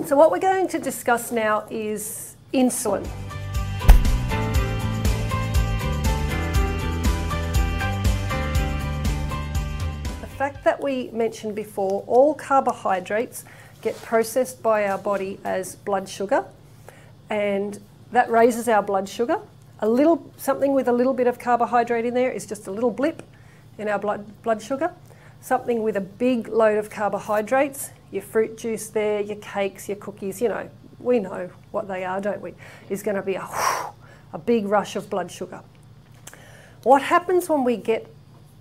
So what we're going to discuss now is insulin. The fact that we mentioned before, all carbohydrates get processed by our body as blood sugar, and that raises our blood sugar. Something with a little bit of carbohydrate in there is just a little blip in our blood sugar. Something with a big load of carbohydrates, your fruit juice there, your cakes, your cookies, you know, we know what they are, don't we, is going to be a big rush of blood sugar. What happens when we get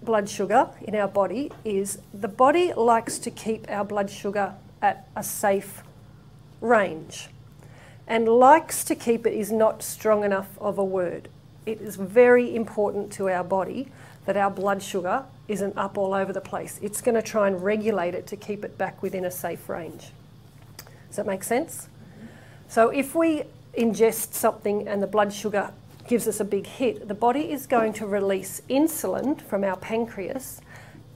blood sugar in our body is the body likes to keep our blood sugar at a safe range. And likes to keep it is not strong enough of a word. It is very important to our body that our blood sugar isn't up all over the place. It's going to try and regulate it to keep it back within a safe range. Does that make sense? So if we ingest something and the blood sugar gives us a big hit, the body is going to release insulin from our pancreas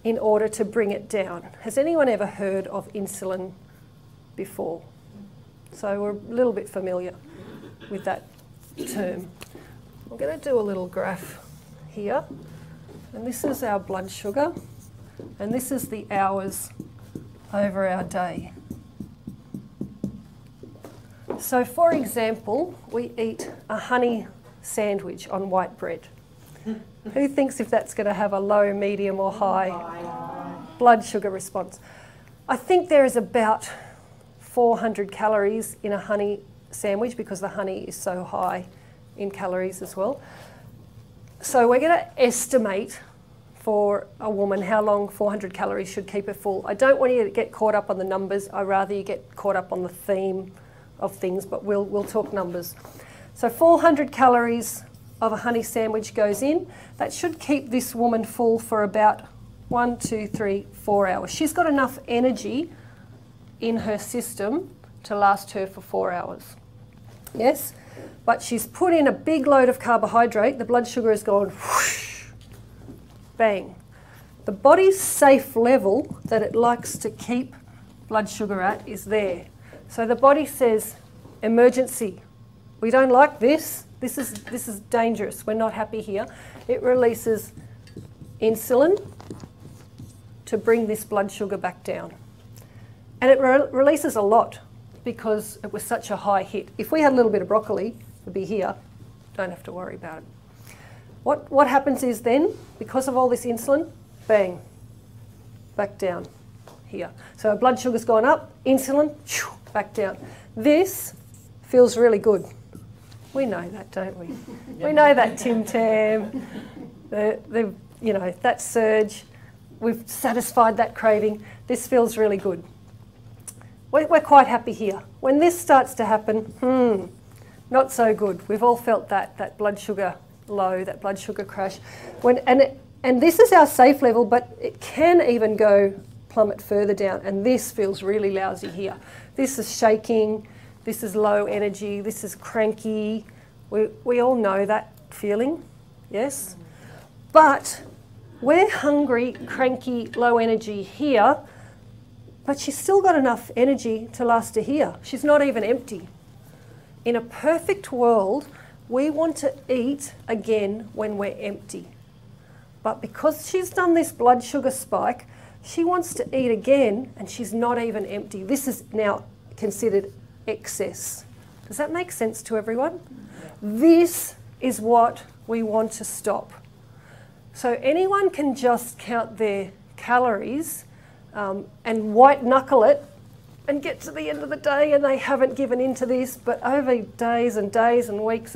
in order to bring it down. Has anyone ever heard of insulin before? So we're a little bit familiar with that term. I'm going to do a little graph here. And this is our blood sugar. And this is the hours over our day. So for example, we eat a honey sandwich on white bread. Who thinks if that's going to have a low, medium or high blood sugar response? I think there is about 400 calories in a honey sandwich because the honey is so high in calories as well. So we're going to estimate for a woman how long 400 calories should keep her full. I don't want you to get caught up on the numbers. I'd rather you get caught up on the theme of things, but we'll talk numbers. So 400 calories of a honey sandwich goes in. That should keep this woman full for about 1, 2, 3, 4 hours. She's got enough energy in her system to last her for 4 hours. Yes? But she's put in a big load of carbohydrate. The blood sugar has gone whoosh, bang. The body's safe level that it likes to keep blood sugar at is there. So the body says, emergency. We don't like this. This is dangerous. We're not happy here. It releases insulin to bring this blood sugar back down. And it releases a lot because it was such a high hit. If we had a little bit of broccoli, it would be here. Don't have to worry about it. What happens is then, because of all this insulin, bang, back down here. So our blood sugar's gone up, insulin, back down. This feels really good. We know that, don't we? We know that Tim Tam, you know, that surge. We've satisfied that craving. This feels really good. We're quite happy here. When this starts to happen, not so good. We've all felt that blood sugar low, that blood sugar crash. And this is our safe level, but it can even go plummet further down, and this feels really lousy here. This is shaking, this is low energy, this is cranky. We all know that feeling, yes? But we're hungry, cranky, low energy here, but she's still got enough energy to last her here. She's not even empty. In a perfect world, we want to eat again when we're empty. But because she's done this blood sugar spike, she wants to eat again and she's not even empty. This is now considered excess. Does that make sense to everyone? Yeah. This is what we want to stop. So anyone can just count their calories and white knuckle it and get to the end of the day and they haven't given in to this, but over days and days and weeks,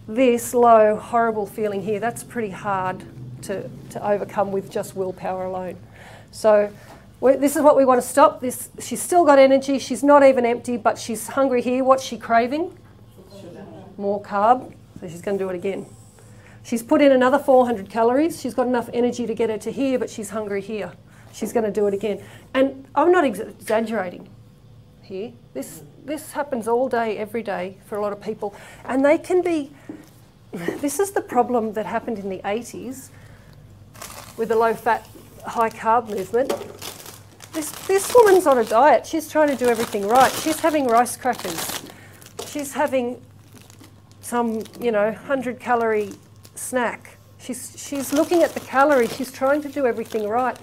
this low, horrible feeling here, that's pretty hard to overcome with just willpower alone. So this is what we want to stop. She's still got energy, she's not even empty, but she's hungry here. What's she craving? More carb, so she's going to do it again. She's put in another 400 calories. She's got enough energy to get her to here, but she's hungry here. She's going to do it again. And I'm not exaggerating here. This happens all day, every day for a lot of people. And they can be, this is the problem that happened in the 80s with the low-fat, high-carb movement. this woman's on a diet. She's trying to do everything right. She's having rice crackers. She's having some, 100-calorie snack. She's looking at the calories. She's trying to do everything right.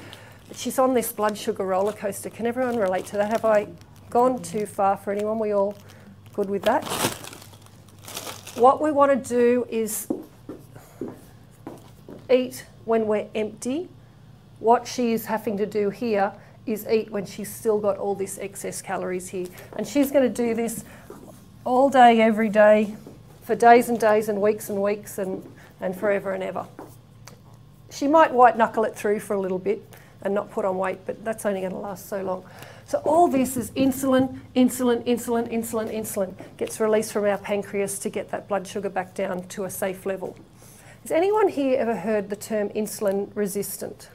But she's on this blood sugar roller coaster. Can everyone relate to that? Have I gone too far for anyone? We all good with that? What we want to do is eat when we're empty. What she is having to do here is eat when she's still got all this excess calories here. And she's going to do this all day, every day, for days and days and weeks and forever and ever. She might white knuckle it through for a little bit and not put on weight, but that's only going to last so long. So all this is insulin, insulin, insulin, insulin, insulin. Gets released from our pancreas to get that blood sugar back down to a safe level. Has anyone here ever heard the term insulin resistant?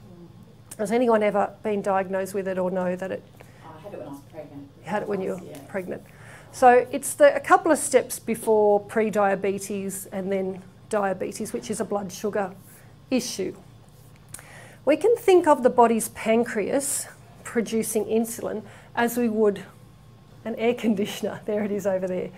Has anyone ever been diagnosed with it or know that it... I had it when I was pregnant. You had it when you were pregnant. So it's a couple of steps before pre-diabetes and then diabetes, which is a blood sugar issue. We can think of the body's pancreas producing insulin as we would an air conditioner. There it is over there.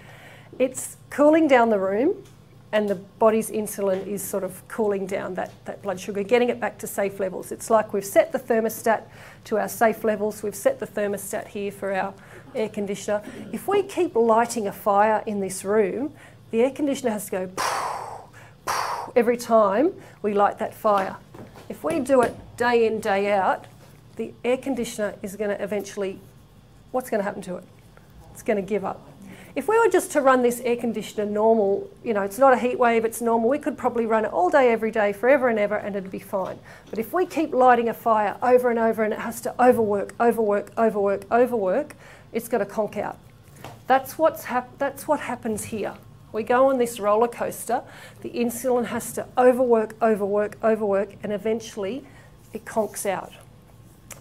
It's cooling down the room, and the body's insulin is sort of cooling down that blood sugar, getting it back to safe levels. It's like we've set the thermostat to our safe levels. We've set the thermostat here for our air conditioner. If we keep lighting a fire in this room, the air conditioner has to go every time we light that fire. If we do it day in, day out, the air conditioner is going to eventually, what's going to happen to it? It's going to give up. If we were just to run this air conditioner normal, it's not a heat wave, it's normal, we could probably run it all day, every day, forever and ever, and it'd be fine. But if we keep lighting a fire over and over and it has to overwork, it's going to conk out. That's what happens here. We go on this roller coaster, the insulin has to overwork, and eventually it conks out.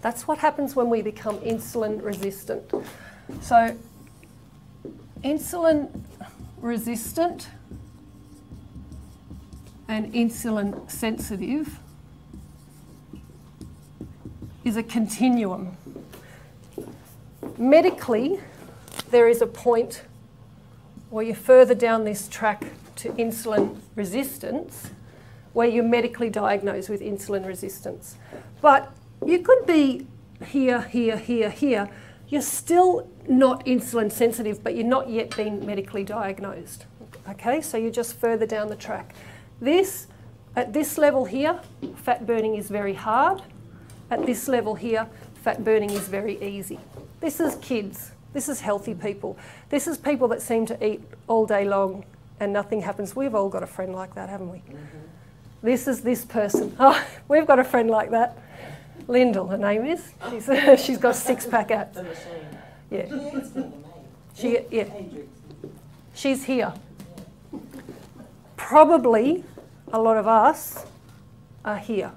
That's what happens when we become insulin resistant. So insulin resistant and insulin sensitive is a continuum. Medically, there is a point where you're further down this track to insulin resistance, where you're medically diagnosed with insulin resistance. But you could be here. You're still not insulin sensitive, but you're not yet been medically diagnosed. Okay, so you're just further down the track. At this level here, fat burning is very hard. At this level here, fat burning is very easy. This is kids. This is healthy people. This is people that seem to eat all day long and nothing happens. We've all got a friend like that, haven't we? Mm-hmm. This is this person. Oh, we've got a friend like that. Lyndall, her name is. She's got six-pack abs. Yeah. She's here. Probably a lot of us are here.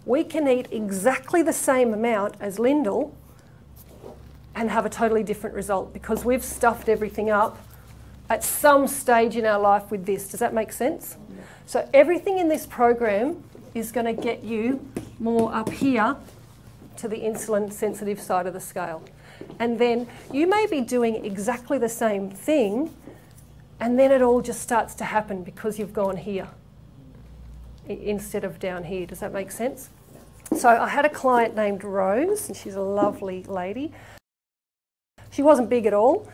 We can eat exactly the same amount as Lyndall and have a totally different result because we've stuffed everything up at some stage in our life with this. Does that make sense? So everything in this program is going to get you more up here to the insulin sensitive side of the scale. And then you may be doing exactly the same thing and then it all just starts to happen because you've gone here instead of down here. Does that make sense? So I had a client named Rose, and she's a lovely lady. She wasn't big at all.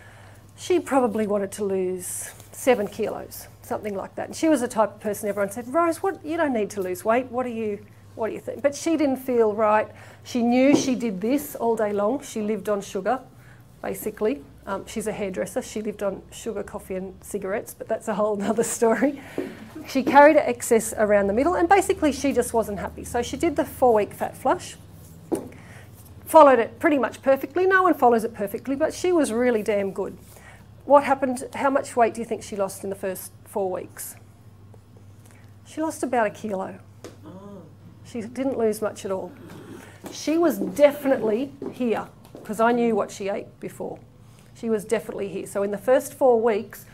She probably wanted to lose 7 kilos, something like that. And she was the type of person everyone said, Rose, you don't need to lose weight. What do you think? But she didn't feel right. She knew she did this all day long. She lived on sugar, basically. She's a hairdresser. She lived on sugar, coffee and cigarettes, but that's a whole other story. She carried an excess around the middle, and basically she just wasn't happy. So she did the 4-week fat flush, followed it pretty much perfectly. No one follows it perfectly, but she was really damn good. What happened? How much weight do you think she lost in the first 4 weeks? She lost about 1 kilo. She didn't lose much at all. She was definitely here, because I knew what she ate before. She was definitely here. So in the first 4 weeks,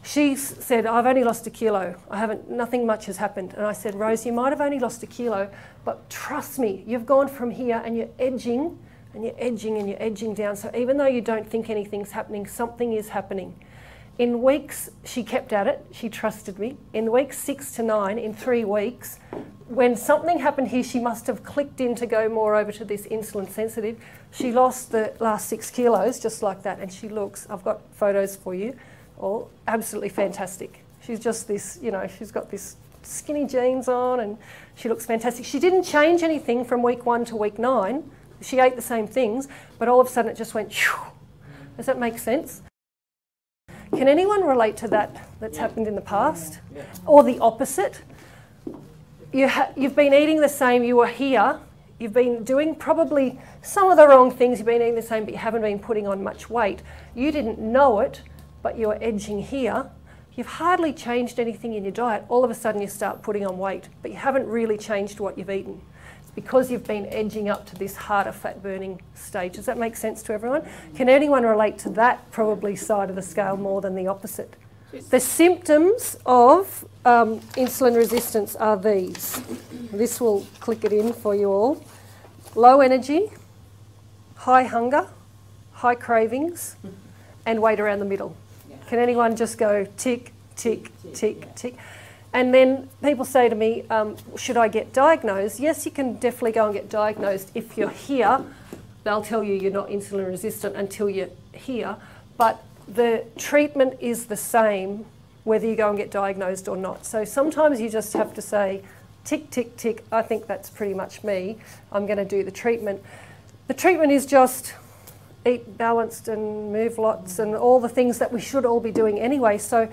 she said, I've only lost 1 kilo. Nothing much has happened. And I said, Rose, you might have only lost 1 kilo, but trust me, you've gone from here and you're edging and you're edging down. So even though you don't think anything's happening, something is happening. In weeks, she kept at it, she trusted me. In weeks 6 to 9, in 3 weeks, when something happened here, she must have clicked in to go more over to this insulin sensitive. She lost the last 6 kilos just like that, and she looks, I've got photos for you, all absolutely fantastic. She's just this, you know, she's got this skinny jeans on and she looks fantastic. She didn't change anything from week 1 to week 9. She ate the same things, but all of a sudden it just went, shoo. Does that make sense? Can anyone relate to that that's happened in the past? Or the opposite? You've been eating the same, you were here, you've been doing probably some of the wrong things, you've been eating the same, but you haven't been putting on much weight. You didn't know it, but you're edging here. You've hardly changed anything in your diet. All of a sudden you start putting on weight, but you haven't really changed what you've eaten. It's because you've been edging up to this harder fat burning stage. Does that make sense to everyone? Can anyone relate to that probably side of the scale more than the opposite? The symptoms of insulin resistance are these. This will click it in for you all. Low energy, high hunger, high cravings, and weight around the middle. Can anyone just go tick, tick, tick, tick? And then people say to me, should I get diagnosed? Yes, you can definitely go and get diagnosed. If you're here, they'll tell you you're not insulin resistant until you're here. But the treatment is the same whether you go and get diagnosed or not. So sometimes you just have to say, tick, tick, tick, I think that's pretty much me. I'm going to do the treatment. The treatment is just eat balanced and move lots and all the things that we should all be doing anyway. So